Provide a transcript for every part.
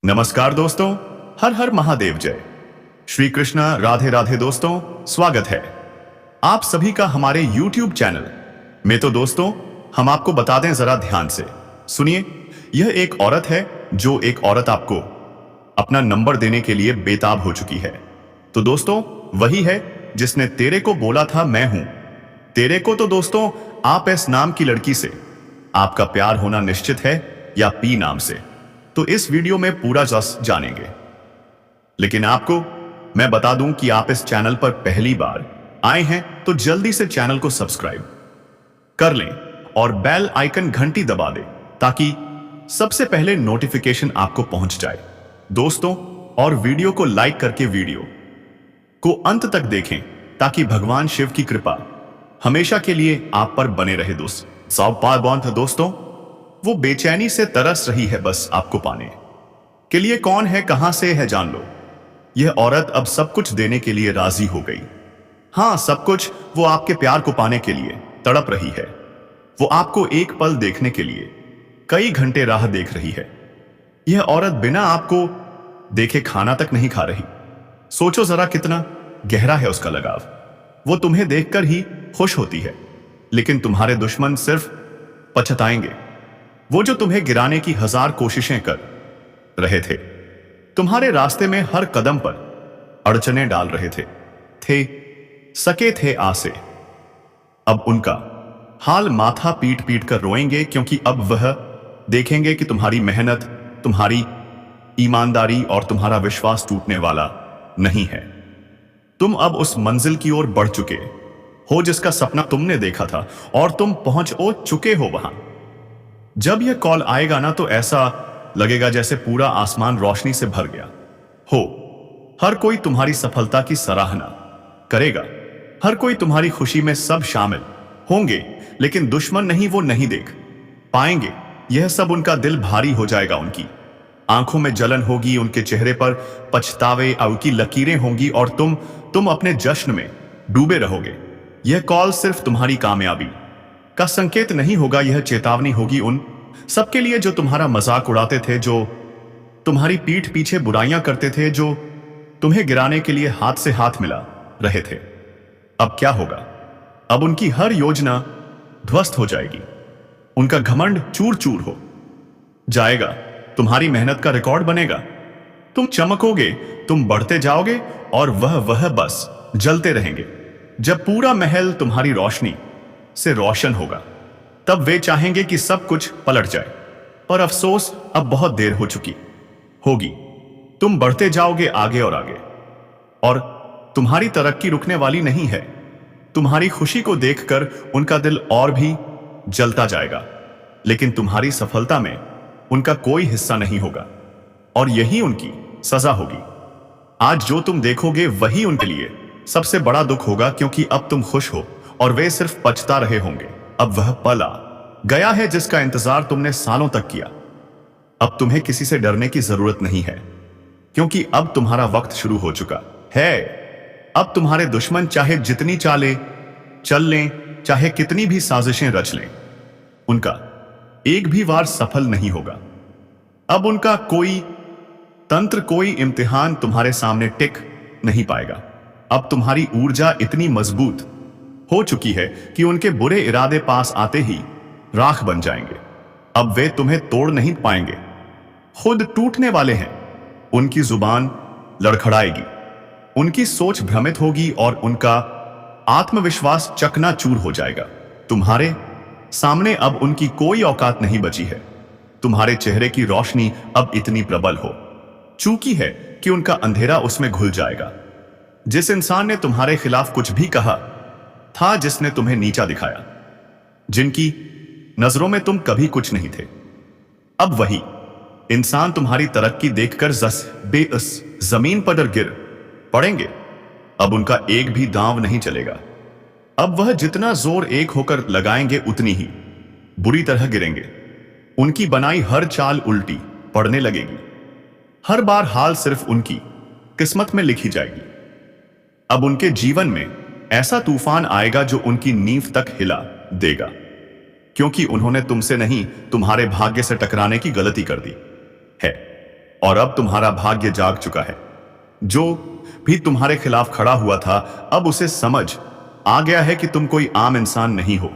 नमस्कार दोस्तों, हर हर महादेव जय। श्री कृष्णा राधे राधे दोस्तों, स्वागत है आप सभी का हमारे YouTube चैनल में। तो दोस्तों, हम आपको बता दें, जरा ध्यान से सुनिए। यह एक औरत है जो एक औरत आपको अपना नंबर देने के लिए बेताब हो चुकी है। तो दोस्तों, वही है जिसने तेरे को बोला था मैं हूं तेरे को। तो दोस्तों, आप इस नाम की लड़की से आपका प्यार होना निश्चित है, या पी नाम से। तो इस वीडियो में पूरा जस जानेंगे। लेकिन आपको मैं बता दूं कि आप इस चैनल पर पहली बार आए हैं तो जल्दी से चैनल को सब्सक्राइब कर लें और बेल आइकन घंटी दबा दें, ताकि सबसे पहले नोटिफिकेशन आपको पहुंच जाए दोस्तों। और वीडियो को लाइक करके वीडियो को अंत तक देखें, ताकि भगवान शिव की कृपा हमेशा के लिए आप पर बने रहे दोस्तों, वो बेचैनी से तरस रही है बस आपको पाने के लिए। कौन है, कहां से है, जान लो। यह औरत अब सब कुछ देने के लिए राजी हो गई। हां, सब कुछ। वो आपके प्यार को पाने के लिए तड़प रही है। वो आपको एक पल देखने के लिए कई घंटे राह देख रही है। यह औरत बिना आपको देखे खाना तक नहीं खा रही। सोचो जरा, कितना गहरा है उसका लगाव। वो तुम्हें देखकर ही खुश होती है, लेकिन तुम्हारे दुश्मन सिर्फ पछताएंगे। वो जो तुम्हें गिराने की 1000 कोशिशें कर रहे थे, तुम्हारे रास्ते में हर कदम पर अड़चने डाल रहे थे आसे। अब उनका हाल माथा पीट पीट कर रोएंगे, क्योंकि अब वह देखेंगे कि तुम्हारी मेहनत, तुम्हारी ईमानदारी और तुम्हारा विश्वास टूटने वाला नहीं है। तुम अब उस मंजिल की ओर बढ़ चुके हो जिसका सपना तुमने देखा था, और तुम पहुंच चुके हो वहां। जब यह कॉल आएगा ना, तो ऐसा लगेगा जैसे पूरा आसमान रोशनी से भर गया हो। हर कोई तुम्हारी सफलता की सराहना करेगा, हर कोई तुम्हारी खुशी में सब शामिल होंगे, लेकिन दुश्मन नहीं, वो नहीं देख पाएंगे यह सब। उनका दिल भारी हो जाएगा, उनकी आंखों में जलन होगी, उनके चेहरे पर पछतावे की लकीरें होंगी, और तुम अपने जश्न में डूबे रहोगे। यह कॉल सिर्फ तुम्हारी कामयाबी का संकेत नहीं होगा, यह चेतावनी होगी उन सबके लिए जो तुम्हारा मजाक उड़ाते थे, जो तुम्हारी पीठ पीछे बुराइयां करते थे, जो तुम्हें गिराने के लिए हाथ से हाथ मिला रहे थे। अब क्या होगा? अब उनकी हर योजना ध्वस्त हो जाएगी, उनका घमंड चूर चूर हो जाएगा, तुम्हारी मेहनत का रिकॉर्ड बनेगा। तुम चमकोगे, तुम बढ़ते जाओगे, और वह बस जलते रहेंगे। जब पूरा महल तुम्हारी रोशनी से रोशन होगा, तब वे चाहेंगे कि सब कुछ पलट जाए, पर अफसोस, अब बहुत देर हो चुकी होगी। तुम बढ़ते जाओगे आगे और आगे, और तुम्हारी तरक्की रुकने वाली नहीं है। तुम्हारी खुशी को देखकर उनका दिल और भी जलता जाएगा, लेकिन तुम्हारी सफलता में उनका कोई हिस्सा नहीं होगा, और यही उनकी सजा होगी। आज जो तुम देखोगे वही उनके लिए सबसे बड़ा दुख होगा, क्योंकि अब तुम खुश हो और वे सिर्फ पछता रहे होंगे। अब वह पल आ गया है जिसका इंतजार तुमने सालों तक किया। अब तुम्हें किसी से डरने की जरूरत नहीं है, क्योंकि अब तुम्हारा वक्त शुरू हो चुका है। अब तुम्हारे दुश्मन चाहे जितनी चाले चल लें, चाहे कितनी भी साजिशें रच लें, उनका एक भी वार सफल नहीं होगा। अब उनका कोई तंत्र, कोई इम्तिहान तुम्हारे सामने टिक नहीं पाएगा। अब तुम्हारी ऊर्जा इतनी मजबूत हो चुकी है कि उनके बुरे इरादे पास आते ही राख बन जाएंगे। अब वे तुम्हें तोड़ नहीं पाएंगे, खुद टूटने वाले हैं। उनकी जुबान लड़खड़ाएगी, उनकी सोच भ्रमित होगी, और उनका आत्मविश्वास चकनाचूर हो जाएगा। तुम्हारे सामने अब उनकी कोई औकात नहीं बची है। तुम्हारे चेहरे की रोशनी अब इतनी प्रबल हो चुकी है कि उनका अंधेरा उसमें घुल जाएगा। जिस इंसान ने तुम्हारे खिलाफ कुछ भी कहा था, जिसने तुम्हें नीचा दिखाया, जिनकी नजरों में तुम कभी कुछ नहीं थे, अब वही इंसान तुम्हारी तरक्की देखकर जमीन पर गिर पड़ेंगे। अब उनका एक भी दांव नहीं चलेगा। अब वह जितना जोर एक होकर लगाएंगे, उतनी ही बुरी तरह गिरेंगे। उनकी बनाई हर चाल उल्टी पड़ने लगेगी। हर बार हाल सिर्फ उनकी किस्मत में लिखी जाएगी। अब उनके जीवन में ऐसा तूफान आएगा जो उनकी नींव तक हिला देगा, क्योंकि उन्होंने तुमसे नहीं, तुम्हारे भाग्य से टकराने की गलती कर दी है। और अब तुम्हारा भाग्य जाग चुका है। जो भी तुम्हारे खिलाफ खड़ा हुआ था, अब उसे समझ आ गया है कि तुम कोई आम इंसान नहीं हो।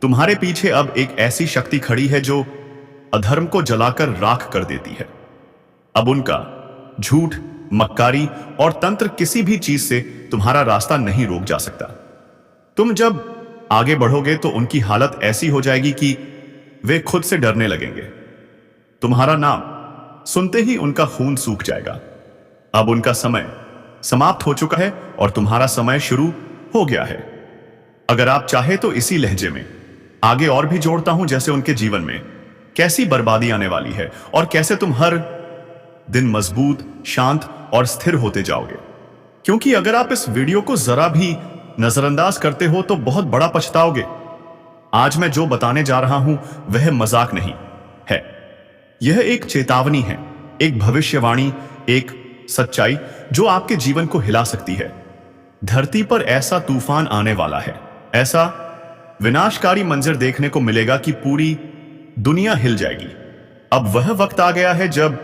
तुम्हारे पीछे अब एक ऐसी शक्ति खड़ी है जो अधर्म को जलाकर राख कर देती है। अब उनका झूठ, मक्कारी और तंत्र किसी भी चीज से तुम्हारा रास्ता नहीं रोक जा सकता। तुम जब आगे बढ़ोगे तो उनकी हालत ऐसी हो जाएगी कि वे खुद से डरने लगेंगे। तुम्हारा नाम सुनते ही उनका खून सूख जाएगा। अब उनका समय समाप्त हो चुका है और तुम्हारा समय शुरू हो गया है। अगर आप चाहे तो इसी लहजे में आगे और भी जोड़ता हूं, जैसे उनके जीवन में कैसी बर्बादी आने वाली है और कैसे तुम हर दिन मजबूत, शांत और स्थिर होते जाओगे। क्योंकि अगर आप इस वीडियो को जरा भी नजरअंदाज करते हो तो बहुत बड़ा पछताओगे। आज मैं जो बताने जा रहा हूं वह मजाक नहीं है। यह एक चेतावनी है, एक भविष्यवाणी, एक सच्चाई जो आपके जीवन को हिला सकती है। धरती पर ऐसा तूफान आने वाला है, ऐसा विनाशकारी मंजर देखने को मिलेगा कि पूरी दुनिया हिल जाएगी। अब वह वक्त आ गया है जब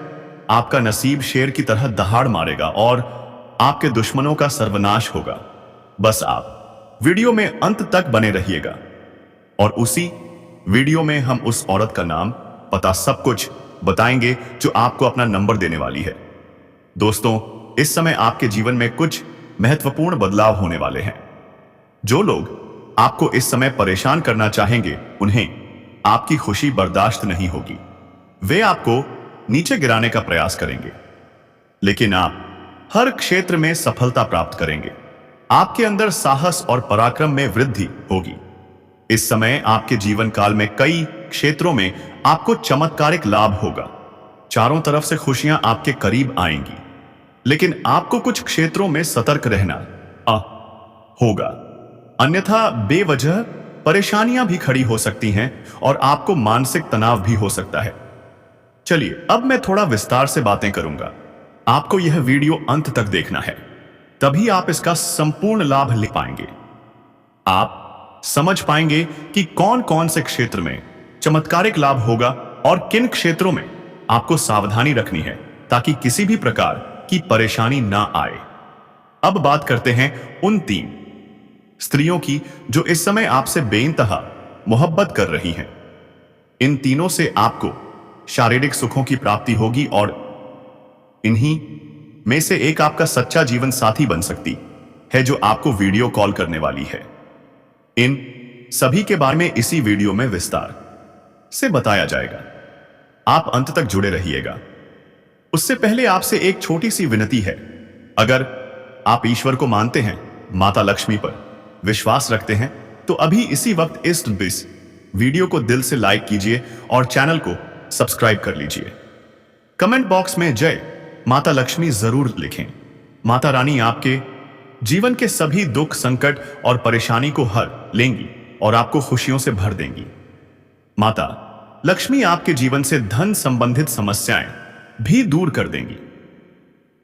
आपका नसीब शेर की तरह दहाड़ मारेगा और आपके दुश्मनों का सर्वनाश होगा। बस आप वीडियो में अंत तक बने रहिएगा और उसी वीडियो में हम उस औरत का नाम, पता, सब कुछ बताएंगे जो आपको अपना नंबर देने वाली है। दोस्तों, इस समय आपके जीवन में कुछ महत्वपूर्ण बदलाव होने वाले हैं। जो लोग आपको इस समय परेशान करना चाहेंगे, उन्हें आपकी खुशी बर्दाश्त नहीं होगी। वे आपको नीचे गिराने का प्रयास करेंगे, लेकिन आप हर क्षेत्र में सफलता प्राप्त करेंगे। आपके अंदर साहस और पराक्रम में वृद्धि होगी। इस समय आपके जीवन काल में कई क्षेत्रों में आपको चमत्कारिक लाभ होगा। चारों तरफ से खुशियां आपके करीब आएंगी, लेकिन आपको कुछ क्षेत्रों में सतर्क रहना होगा, अन्यथा बेवजह परेशानियां भी खड़ी हो सकती हैं और आपको मानसिक तनाव भी हो सकता है। चलिए, अब मैं थोड़ा विस्तार से बातें करूंगा। आपको यह वीडियो अंत तक देखना है, तभी आप इसका संपूर्ण लाभ ले पाएंगे। आप समझ पाएंगे कि कौन कौन से क्षेत्र में चमत्कारिक लाभ होगा और किन क्षेत्रों में आपको सावधानी रखनी है ताकि किसी भी प्रकार की परेशानी ना आए। अब बात करते हैं उन 3 स्त्रियों की जो इस समय आपसे बेइंतहा मोहब्बत कर रही हैं। इन तीनों से आपको शारीरिक सुखों की प्राप्ति होगी और इन्हीं में से एक आपका सच्चा जीवन साथी बन सकती है जो आपको वीडियो कॉल करने वाली है। इन सभी के बारे में इसी वीडियो में विस्तार से बताया जाएगा। आप अंत तक जुड़े रहिएगा। उससे पहले आपसे एक छोटी सी विनती है। अगर आप ईश्वर को मानते हैं, माता लक्ष्मी पर विश्वास रखते हैं, तो अभी इसी वक्त इस वीडियो को दिल से लाइक कीजिए और चैनल को सब्सक्राइब कर लीजिए। कमेंट बॉक्स में जय माता लक्ष्मी जरूर लिखें। माता रानी आपके जीवन के सभी दुख, संकट और परेशानी को हर लेंगी और आपको खुशियों से भर देंगी। माता लक्ष्मी आपके जीवन से धन संबंधित समस्याएं भी दूर कर देंगी।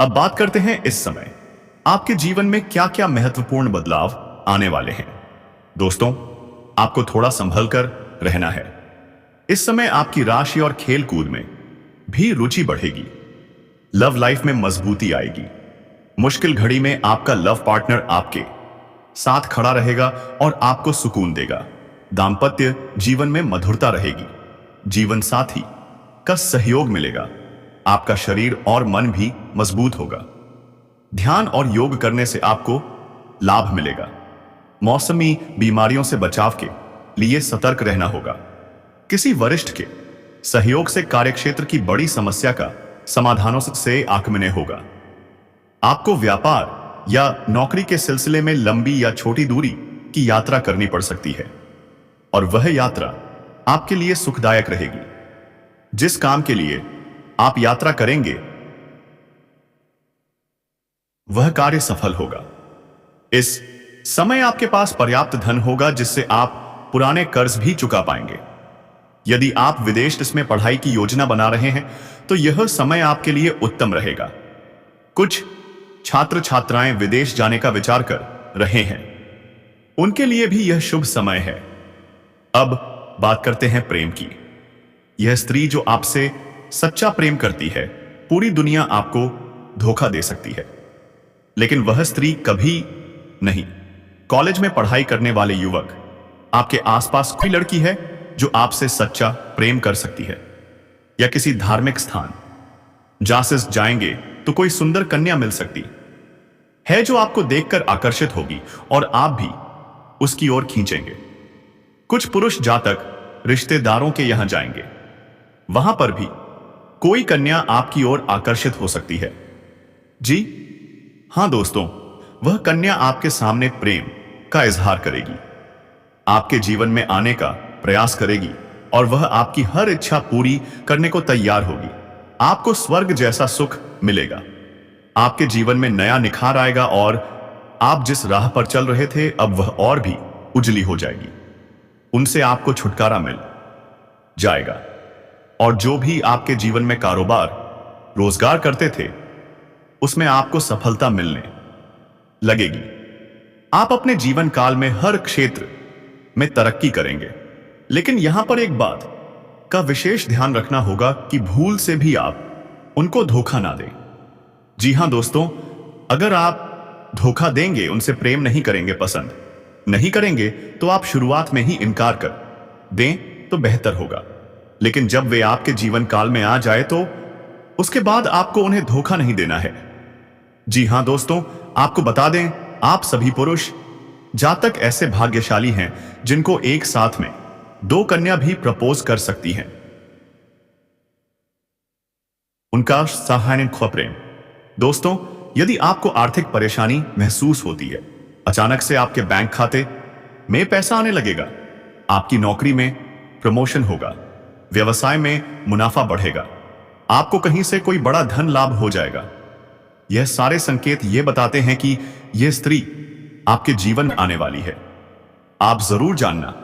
अब बात करते हैं इस समय आपके जीवन में क्या क्या महत्वपूर्ण बदलाव आने वाले हैं। दोस्तों, आपको थोड़ा संभल कर रहना है। इस समय आपकी राशि और खेल कूद में भी रुचि बढ़ेगी। लव लाइफ में मजबूती आएगी। मुश्किल घड़ी में आपका लव पार्टनर आपके साथ खड़ा रहेगा और आपको सुकून देगा। दाम्पत्य जीवन में मधुरता रहेगी। जीवन साथी का सहयोग मिलेगा। आपका शरीर और मन भी मजबूत होगा। ध्यान और योग करने से आपको लाभ मिलेगा। मौसमी बीमारियों से बचाव के लिए सतर्क रहना होगा। किसी वरिष्ठ के सहयोग से कार्यक्षेत्र की बड़ी समस्या का समाधानों से आगमन होगा। आपको व्यापार या नौकरी के सिलसिले में लंबी या छोटी दूरी की यात्रा करनी पड़ सकती है और वह यात्रा आपके लिए सुखदायक रहेगी। जिस काम के लिए आप यात्रा करेंगे वह कार्य सफल होगा। इस समय आपके पास पर्याप्त धन होगा जिससे आप पुराने कर्ज भी चुका पाएंगे। यदि आप विदेश में पढ़ाई की योजना बना रहे हैं तो यह समय आपके लिए उत्तम रहेगा। कुछ छात्र छात्राएं विदेश जाने का विचार कर रहे हैं, उनके लिए भी यह शुभ समय है। अब बात करते हैं प्रेम की। यह स्त्री जो आपसे सच्चा प्रेम करती है पूरी दुनिया आपको धोखा दे सकती है, लेकिन वह स्त्री कभी नहीं। कॉलेज में पढ़ाई करने वाले युवक, आपके आसपास कोई लड़की है जो आपसे सच्चा प्रेम कर सकती है? या किसी धार्मिक स्थान जासिस जाएंगे तो कोई सुंदर कन्या मिल सकती है जो आपको देखकर आकर्षित होगी और आप भी उसकी ओर खींचेंगे। कुछ पुरुष जातक रिश्तेदारों के यहां जाएंगे, वहां पर भी कोई कन्या आपकी ओर आकर्षित हो सकती है। जी हां दोस्तों, वह कन्या आपके सामने प्रेम का इजहार करेगी, आपके जीवन में आने का प्रयास करेगी और वह आपकी हर इच्छा पूरी करने को तैयार होगी। आपको स्वर्ग जैसा सुख मिलेगा, आपके जीवन में नया निखार आएगा और आप जिस राह पर चल रहे थे अब वह और भी उजली हो जाएगी। उनसे आपको छुटकारा मिल जाएगा और जो भी आपके जीवन में कारोबार रोजगार करते थे उसमें आपको सफलता मिलने लगेगी। आप अपने जीवन काल में हर क्षेत्र में तरक्की करेंगे, लेकिन यहां पर एक बात का विशेष ध्यान रखना होगा कि भूल से भी आप उनको धोखा ना दें। जी हां दोस्तों, अगर आप धोखा देंगे, उनसे प्रेम नहीं करेंगे, पसंद नहीं करेंगे, तो आप शुरुआत में ही इनकार कर दें तो बेहतर होगा। लेकिन जब वे आपके जीवन काल में आ जाए तो उसके बाद आपको उन्हें धोखा नहीं देना है। जी हां दोस्तों, आपको बता दें, आप सभी पुरुष जातक ऐसे भाग्यशाली हैं जिनको एक साथ में 2 कन्या भी प्रपोज कर सकती हैं। उनका सहायक प्रेम। दोस्तों, यदि आपको आर्थिक परेशानी महसूस होती है, अचानक से आपके बैंक खाते में पैसा आने लगेगा, आपकी नौकरी में प्रमोशन होगा, व्यवसाय में मुनाफा बढ़ेगा, आपको कहीं से कोई बड़ा धन लाभ हो जाएगा, यह सारे संकेत ये बताते हैं कि यह स्त्री आपके जीवन में आने वाली है। आप जरूर जानना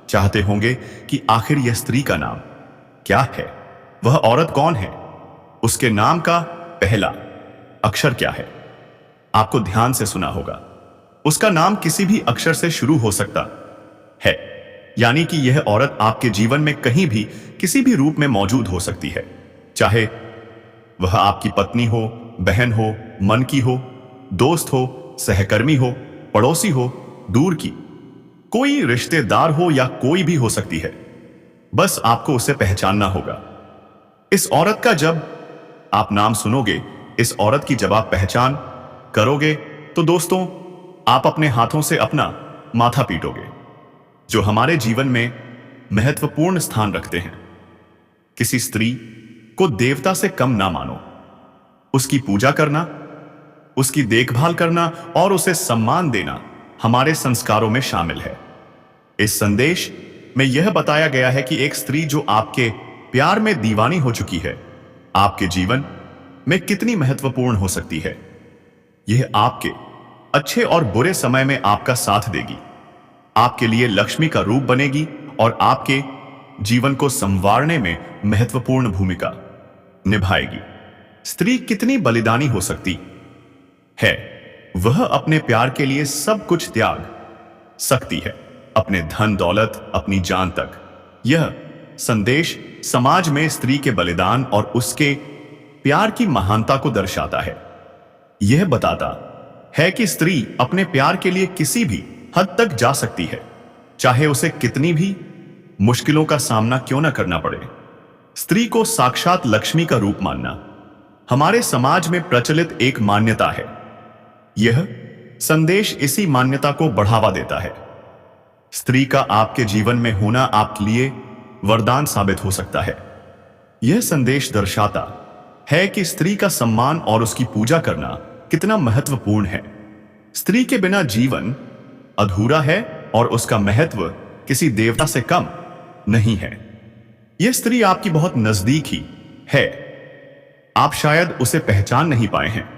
चाहते होंगे कि आखिर यह स्त्री का नाम क्या है, वह औरत कौन है, उसके नाम का पहला अक्षर क्या है। आपको ध्यान से सुना होगा, उसका नाम किसी भी अक्षर से शुरू हो सकता है, यानी कि यह औरत आपके जीवन में कहीं भी किसी भी रूप में मौजूद हो सकती है, चाहे वह आपकी पत्नी हो, बहन हो, मन की हो, दोस्त हो, सहकर्मी हो, पड़ोसी हो, दूर की कोई रिश्तेदार हो या कोई भी हो सकती है। बस आपको उसे पहचानना होगा। इस औरत का जब आप नाम सुनोगे, इस औरत की जब आप पहचान करोगे, तो दोस्तों आप अपने हाथों से अपना माथा पीटोगे। जो हमारे जीवन में महत्वपूर्ण स्थान रखते हैं, किसी स्त्री को देवता से कम ना मानो। उसकी पूजा करना, उसकी देखभाल करना और उसे सम्मान देना हमारे संस्कारों में शामिल है। इस संदेश में यह बताया गया है कि एक स्त्री जो आपके प्यार में दीवानी हो चुकी है, आपके जीवन में कितनी महत्वपूर्ण हो सकती है। यह आपके अच्छे और बुरे समय में आपका साथ देगी, आपके लिए लक्ष्मी का रूप बनेगी और आपके जीवन को संवारने में महत्वपूर्ण भूमिका निभाएगी। स्त्री कितनी बलिदानी हो सकती है, वह अपने प्यार के लिए सब कुछ त्याग सकती है, अपने धन दौलत, अपनी जान तक। यह संदेश समाज में स्त्री के बलिदान और उसके प्यार की महानता को दर्शाता है। यह बताता है कि स्त्री अपने प्यार के लिए किसी भी हद तक जा सकती है, चाहे उसे कितनी भी मुश्किलों का सामना क्यों न करना पड़े। स्त्री को साक्षात लक्ष्मी का रूप मानना हमारे समाज में प्रचलित एक मान्यता है। यह संदेश इसी मान्यता को बढ़ावा देता है। स्त्री का आपके जीवन में होना आपके लिए वरदान साबित हो सकता है। यह संदेश दर्शाता है कि स्त्री का सम्मान और उसकी पूजा करना कितना महत्वपूर्ण है। स्त्री के बिना जीवन अधूरा है और उसका महत्व किसी देवता से कम नहीं है। यह स्त्री आपकी बहुत नजदीक ही है। आप शायद उसे पहचान नहीं पाए हैं,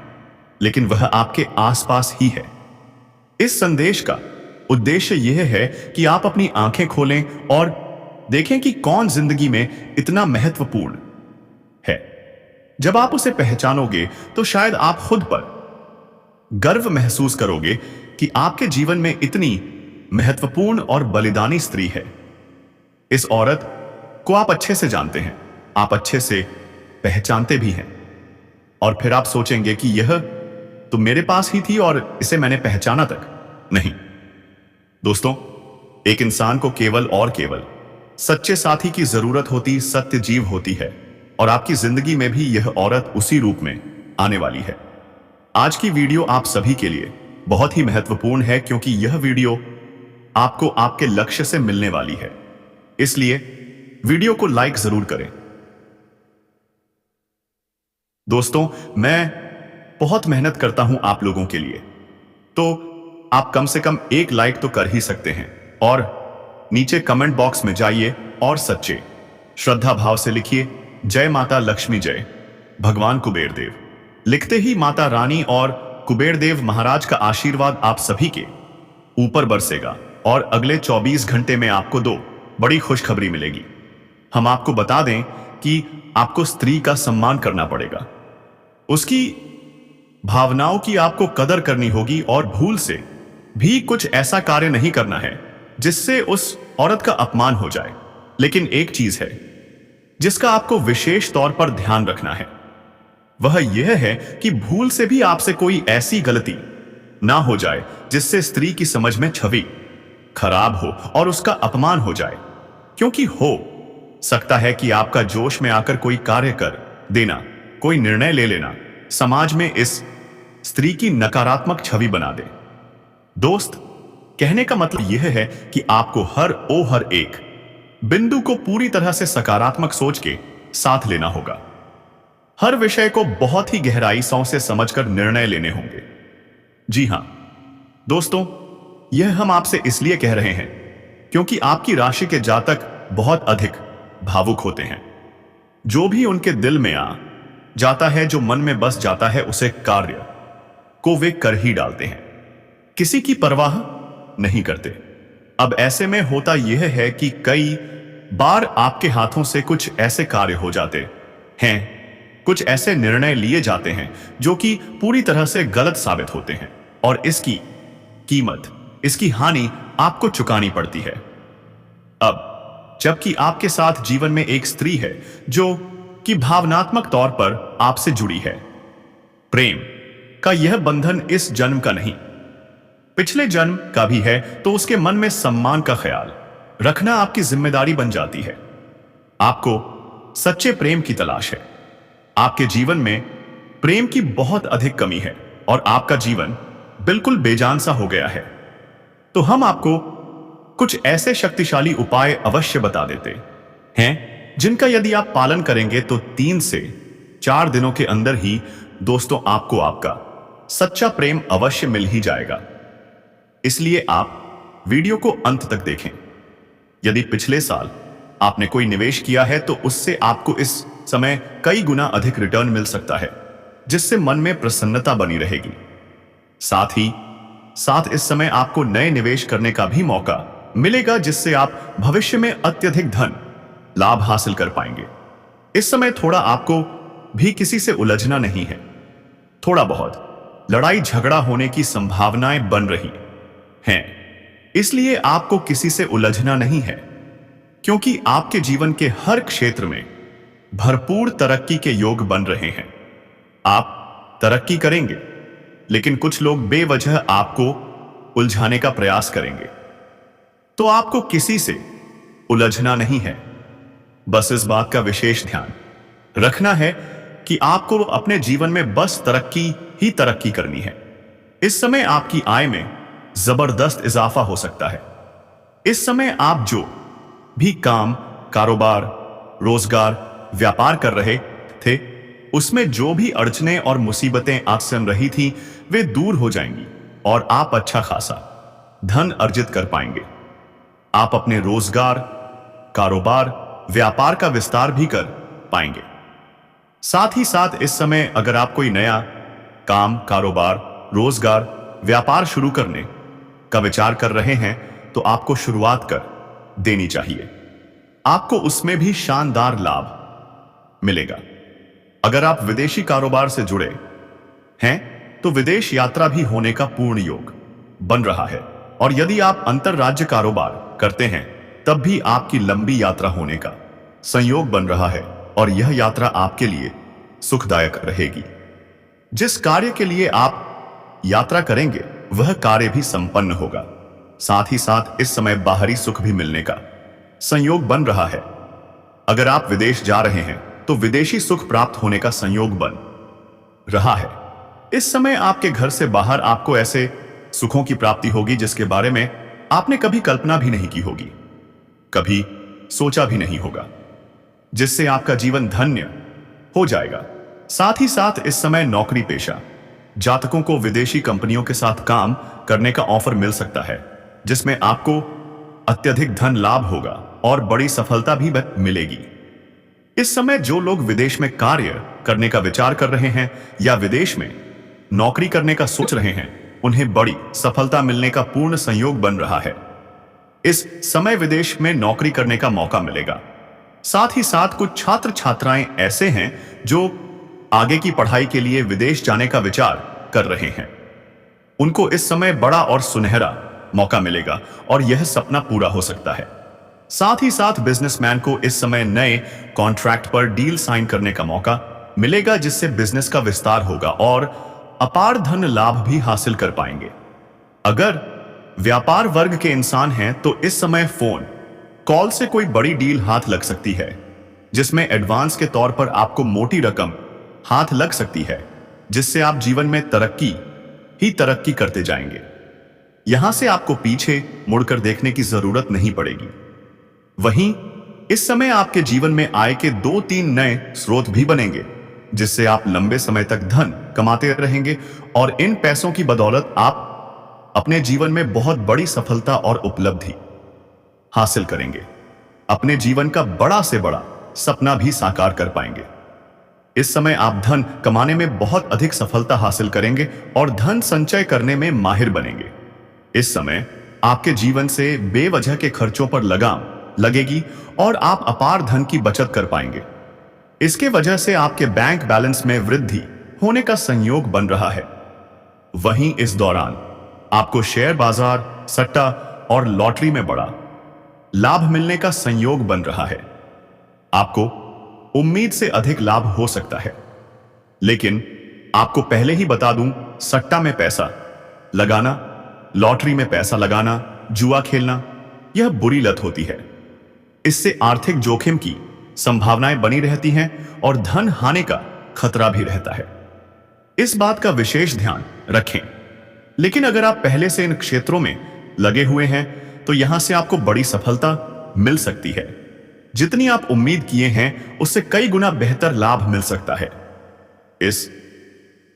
लेकिन वह आपके आसपास ही है। इस संदेश का उद्देश्य यह है कि आप अपनी आंखें खोलें और देखें कि कौन जिंदगी में इतना महत्वपूर्ण है। जब आप उसे पहचानोगे तो शायद आप खुद पर गर्व महसूस करोगे कि आपके जीवन में इतनी महत्वपूर्ण और बलिदानी स्त्री है। इस औरत को आप अच्छे से जानते हैं, आप अच्छे से पहचानते भी हैं। और फिर आप सोचेंगे कि यह तो मेरे पास ही थी और इसे मैंने पहचाना तक नहीं। दोस्तों, एक इंसान को केवल और केवल सच्चे साथी की जरूरत होती, सत्य जीव होती है, और आपकी जिंदगी में भी यह औरत उसी रूप में आने वाली है। आज की वीडियो आप सभी के लिए बहुत ही महत्वपूर्ण है, क्योंकि यह वीडियो आपको आपके लक्ष्य से मिलने वाली है। इसलिए वीडियो को लाइक जरूर करें। दोस्तों, मैं बहुत मेहनत करता हूं आप लोगों के लिए, तो आप कम से कम एक लाइक तो कर ही सकते हैं, और नीचे कमेंट बॉक्स में जाइए और सच्चे श्रद्धा भाव से लिखिए, जय माता लक्ष्मी, जय भगवान कुबेर देव। लिखते ही माता रानी और कुबेर देव महाराज का आशीर्वाद आप सभी के ऊपर बरसेगा, और अगले 24 घंटे में आपको 2 बड़ी खुशखबरी मिलेगी। हम आपको बता दें कि आपको स्त्री का सम्मान करना पड़ेगा, उसकी भावनाओं की आपको कदर करनी होगी, और भूल से भी कुछ ऐसा कार्य नहीं करना है जिससे उस औरत का अपमान हो जाए। लेकिन एक चीज है जिसका आपको विशेष तौर पर ध्यान रखना है, वह यह है कि भूल से भी आपसे कोई ऐसी गलती ना हो जाए जिससे स्त्री की समझ में छवि खराब हो और उसका अपमान हो जाए। क्योंकि हो सकता है कि आपका जोश में आकर कोई कार्य कर देना, कोई निर्णय ले लेना समाज में इस स्त्री की नकारात्मक छवि बना दे। दोस्त, कहने का मतलब यह है कि आपको हर एक बिंदु को पूरी तरह से सकारात्मक सोच के साथ लेना होगा। हर विषय को बहुत ही गहराई से समझकर निर्णय लेने होंगे। जी हां दोस्तों, यह हम आपसे इसलिए कह रहे हैं क्योंकि आपकी राशि के जातक बहुत अधिक भावुक होते हैं। जो भी उनके दिल में आ जाता है, जो मन में बस जाता है, उसे कार्य को वे कर ही डालते हैं, किसी की परवाह नहीं करते। अब ऐसे में होता यह है कि कई बार आपके हाथों से कुछ ऐसे कार्य हो जाते हैं, कुछ ऐसे निर्णय लिए जाते हैं जो कि पूरी तरह से गलत साबित होते हैं, और इसकी कीमत, इसकी हानि आपको चुकानी पड़ती है। अब जबकि आपके साथ जीवन में एक स्त्री है जो कि भावनात्मक तौर पर आपसे जुड़ी है, प्रेम का यह बंधन इस जन्म का नहीं, पिछले जन्म का भी है, तो उसके मन में सम्मान का ख्याल रखना आपकी जिम्मेदारी बन जाती है। आपको सच्चे प्रेम की तलाश है। आपके जीवन में प्रेम की बहुत अधिक कमी है और आपका जीवन बिल्कुल बेजान सा हो गया है। तो हम आपको कुछ ऐसे शक्तिशाली उपाय अवश्य बता देते हैं जिनका यदि आप पालन करेंगे तो 3 से 4 दिनों के अंदर ही दोस्तों आपको आपका सच्चा प्रेम अवश्य मिल ही जाएगा। इसलिए आप वीडियो को अंत तक देखें। यदि पिछले साल आपने कोई निवेश किया है तो उससे आपको इस समय कई गुना अधिक रिटर्न मिल सकता है, जिससे मन में प्रसन्नता बनी रहेगी। साथ ही साथ इस समय आपको नए निवेश करने का भी मौका मिलेगा, जिससे आप भविष्य में अत्यधिक धन लाभ हासिल कर पाएंगे। इस समय थोड़ा आपको भी किसी से उलझना नहीं है। थोड़ा बहुत लड़ाई झगड़ा होने की संभावनाएं बन रही हैं, इसलिए आपको किसी से उलझना नहीं है, क्योंकि आपके जीवन के हर क्षेत्र में भरपूर तरक्की के योग बन रहे हैं। आप तरक्की करेंगे, लेकिन कुछ लोग बेवजह आपको उलझाने का प्रयास करेंगे, तो आपको किसी से उलझना नहीं है। बस इस बात का विशेष ध्यान रखना है कि आपको अपने जीवन में बस तरक्की ही तरक्की करनी है। इस समय आपकी आय में जबरदस्त इजाफा हो सकता है। इस समय आप जो भी काम, कारोबार, रोजगार, व्यापार कर रहे थे, उसमें जो भी अड़चने और मुसीबतें आप सह रही थी, वे दूर हो जाएंगी और आप अच्छा खासा धन अर्जित कर पाएंगे। आप अपने रोजगार, कारोबार, व्यापार का विस्तार भी कर पाएंगे। साथ ही साथ इस समय अगर आप कोई नया काम, कारोबार, रोजगार, व्यापार शुरू करने का विचार कर रहे हैं, तो आपको शुरुआत कर देनी चाहिए। आपको उसमें भी शानदार लाभ मिलेगा। अगर आप विदेशी कारोबार से जुड़े हैं तो विदेश यात्रा भी होने का पूर्ण योग बन रहा है, और यदि आप अंतरराज्य कारोबार करते हैं तब भी आपकी लंबी यात्रा होने का संयोग बन रहा है, और यह यात्रा आपके लिए सुखदायक रहेगी। जिस कार्य के लिए आप यात्रा करेंगे वह कार्य भी संपन्न होगा। साथ ही साथ इस समय बाहरी सुख भी मिलने का संयोग बन रहा है। अगर आप विदेश जा रहे हैं तो विदेशी सुख प्राप्त होने का संयोग बन रहा है। इस समय आपके घर से बाहर आपको ऐसे सुखों की प्राप्ति होगी जिसके बारे में आपने कभी कल्पना भी नहीं की होगी, कभी सोचा भी नहीं होगा, जिससे आपका जीवन धन्य हो जाएगा। साथ ही साथ इस समय नौकरी पेशा जातकों को विदेशी कंपनियों के साथ काम करने का ऑफर मिल सकता है, जिसमें आपको अत्यधिक धन लाभ होगा और बड़ी सफलता भी मिलेगी। इस समय जो लोग विदेश में कार्य करने का विचार कर रहे हैं या विदेश में नौकरी करने का सोच रहे हैं, उन्हें बड़ी सफलता मिलने का पूर्ण संयोग बन रहा है। इस समय विदेश में नौकरी करने का मौका मिलेगा। साथ ही साथ कुछ छात्र छात्राएं ऐसे हैं जो आगे की पढ़ाई के लिए विदेश जाने का विचार कर रहे हैं। उनको इस समय बड़ा और सुनहरा मौका मिलेगा और यह सपना पूरा हो सकता है। साथ ही साथ बिजनेसमैन को इस समय नए कॉन्ट्रैक्ट पर डील साइन करने का मौका मिलेगा, जिससे बिजनेस का विस्तार होगा और अपार धन लाभ भी हासिल कर पाएंगे। अगर व्यापार वर्ग के इंसान हैं तो इस समय फोन कॉल से कोई बड़ी डील हाथ लग सकती है, जिसमें एडवांस के तौर पर आपको मोटी रकम हाथ लग सकती है, जिससे आप जीवन में तरक्की करते जाएंगे। यहां से आपको पीछे मुड़कर देखने की जरूरत नहीं पड़ेगी। वहीं इस समय आपके जीवन में आय के 2-3 नए स्रोत भी बनेंगे, जिससे आप लंबे समय तक धन कमाते रहेंगे और इन पैसों की बदौलत आप अपने जीवन में बहुत बड़ी सफलता और उपलब्धि हासिल करेंगे। अपने जीवन का बड़ा से बड़ा सपना भी साकार कर पाएंगे। इस समय आप धन कमाने में बहुत अधिक सफलता हासिल करेंगे और धन संचय करने में माहिर बनेंगे। इस समय आपके जीवन से बेवजह के खर्चों पर लगाम लगेगी और आप अपार धन की बचत कर पाएंगे। इसके वजह से आपके बैंक बैलेंस में वृद्धि होने का संयोग बन रहा है। वहीं इस दौरान आपको शेयर बाजार, सट्टा और लॉटरी में बड़ा लाभ मिलने का संयोग बन रहा है। आपको उम्मीद से अधिक लाभ हो सकता है, लेकिन आपको पहले ही बता दूं, सट्टा में पैसा लगाना, लॉटरी में पैसा लगाना, जुआ खेलना, यह बुरी लत होती है। इससे आर्थिक जोखिम की संभावनाएं बनी रहती हैं और धन हानि का खतरा भी रहता है। इस बात का विशेष ध्यान रखें। लेकिन अगर आप पहले से इन क्षेत्रों में लगे हुए हैं तो यहां से आपको बड़ी सफलता मिल सकती है। जितनी आप उम्मीद किए हैं उससे कई गुना बेहतर लाभ मिल सकता है। इस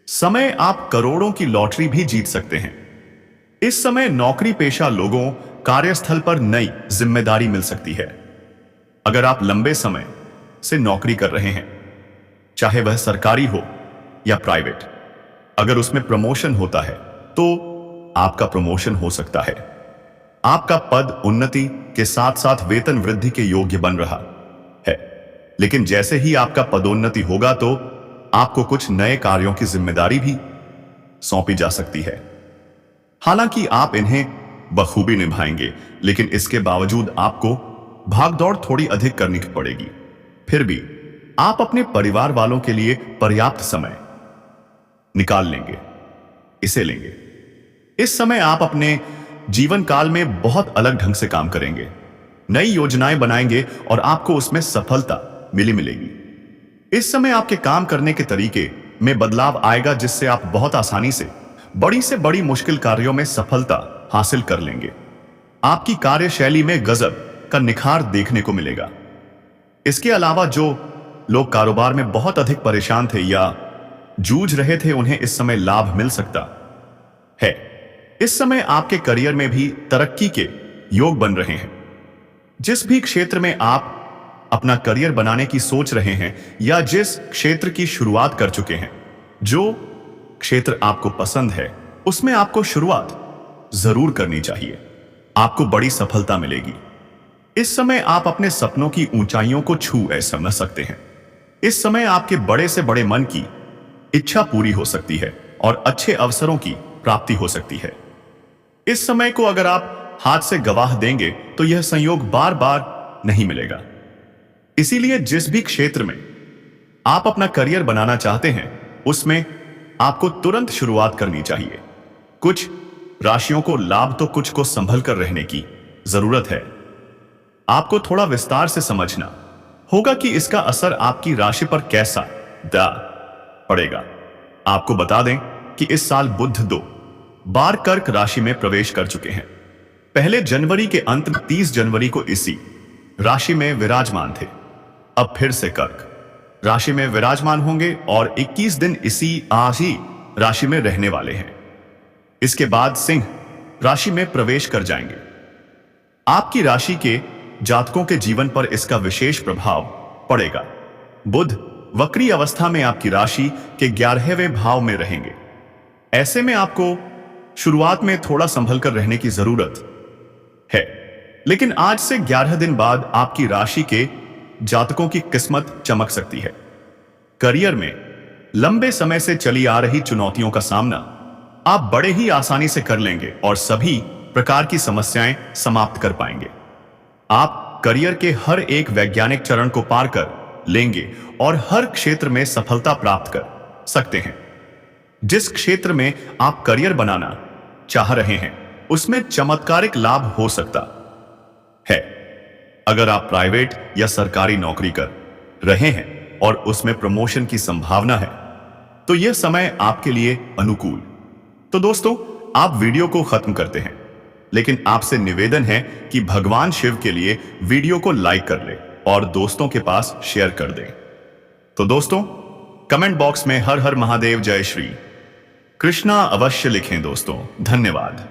समय आप करोड़ों की लॉटरी भी जीत सकते हैं। इस समय नौकरी पेशा लोगों कार्यस्थल पर नई जिम्मेदारी मिल सकती है। अगर आप लंबे समय से नौकरी कर रहे हैं, चाहे वह सरकारी हो या प्राइवेट, अगर उसमें प्रमोशन होता है तो आपका प्रमोशन हो सकता है। आपका पद उन्नति के साथ साथ वेतन वृद्धि के योग्य बन रहा है। लेकिन जैसे ही आपका पदोन्नति होगा तो आपको कुछ नए कार्यों की जिम्मेदारी भी सौंपी जा सकती है। हालांकि आप इन्हें बखूबी निभाएंगे, लेकिन इसके बावजूद आपको भागदौड़ थोड़ी अधिक करनी पड़ेगी। फिर भी आप अपने परिवार वालों के लिए पर्याप्त समय निकाल लेंगे, इसे लेंगे। इस समय आप अपने जीवन काल में बहुत अलग ढंग से काम करेंगे, नई योजनाएं बनाएंगे और आपको उसमें सफलता मिलेगी। इस समय आपके काम करने के तरीके में बदलाव आएगा, जिससे आप बहुत आसानी से बड़ी मुश्किल कार्यों में सफलता हासिल कर लेंगे। आपकी कार्यशैली में गजब का निखार देखने को मिलेगा। इसके अलावा जो लोग कारोबार में बहुत अधिक परेशान थे या जूझ रहे थे, उन्हें इस समय लाभ मिल सकता है। इस समय आपके करियर में भी तरक्की के योग बन रहे हैं। जिस भी क्षेत्र में आप अपना करियर बनाने की सोच रहे हैं या जिस क्षेत्र की शुरुआत कर चुके हैं, जो क्षेत्र आपको पसंद है उसमें आपको शुरुआत जरूर करनी चाहिए। आपको बड़ी सफलता मिलेगी। इस समय आप अपने सपनों की ऊंचाइयों को छू समझ सकते हैं। इस समय आपके बड़े से बड़े मन की इच्छा पूरी हो सकती है और अच्छे अवसरों की प्राप्ति हो सकती है। इस समय को अगर आप हाथ से गवाह देंगे तो यह संयोग बार बार नहीं मिलेगा। इसीलिए जिस भी क्षेत्र में आप अपना करियर बनाना चाहते हैं उसमें आपको तुरंत शुरुआत करनी चाहिए। कुछ राशियों को लाभ तो कुछ को संभल कर रहने की जरूरत है। आपको थोड़ा विस्तार से समझना होगा कि इसका असर आपकी राशि पर कैसा पड़ेगा। आपको बता दें कि इस साल बुध 2 बार कर्क राशि में प्रवेश कर चुके हैं। पहले जनवरी के अंत में 30 जनवरी को इसी राशि में विराजमान थे। अब फिर से कर्क राशि में विराजमान होंगे और 21 दिन इसी राशि में रहने वाले हैं। इसके बाद सिंह राशि में प्रवेश कर जाएंगे। आपकी राशि के जातकों के जीवन पर इसका विशेष प्रभाव पड़ेगा। बुध वक्री अवस्था में आपकी राशि के 11वें भाव में रहेंगे। ऐसे में आपको शुरुआत में थोड़ा संभल कर रहने की जरूरत है, लेकिन आज से 11 दिन बाद आपकी राशि के जातकों की किस्मत चमक सकती है। करियर में लंबे समय से चली आ रही चुनौतियों का सामना आप बड़े ही आसानी से कर लेंगे और सभी प्रकार की समस्याएं समाप्त कर पाएंगे। आप करियर के हर एक वैज्ञानिक चरण को पार कर लेंगे और हर क्षेत्र में सफलता प्राप्त कर सकते हैं। जिस क्षेत्र में आप करियर बनाना चाह रहे हैं उसमें चमत्कारिक लाभ हो सकता है। अगर आप प्राइवेट या सरकारी नौकरी कर रहे हैं और उसमें प्रमोशन की संभावना है तो यह समय आपके लिए अनुकूल। तो दोस्तों, आप वीडियो को खत्म करते हैं, लेकिन आपसे निवेदन है कि भगवान शिव के लिए वीडियो को लाइक कर ले और दोस्तों के पास शेयर कर दें। तो दोस्तों, कमेंट बॉक्स में हर हर महादेव जय श्री कृष्णा अवश्य लिखें दोस्तों। धन्यवाद।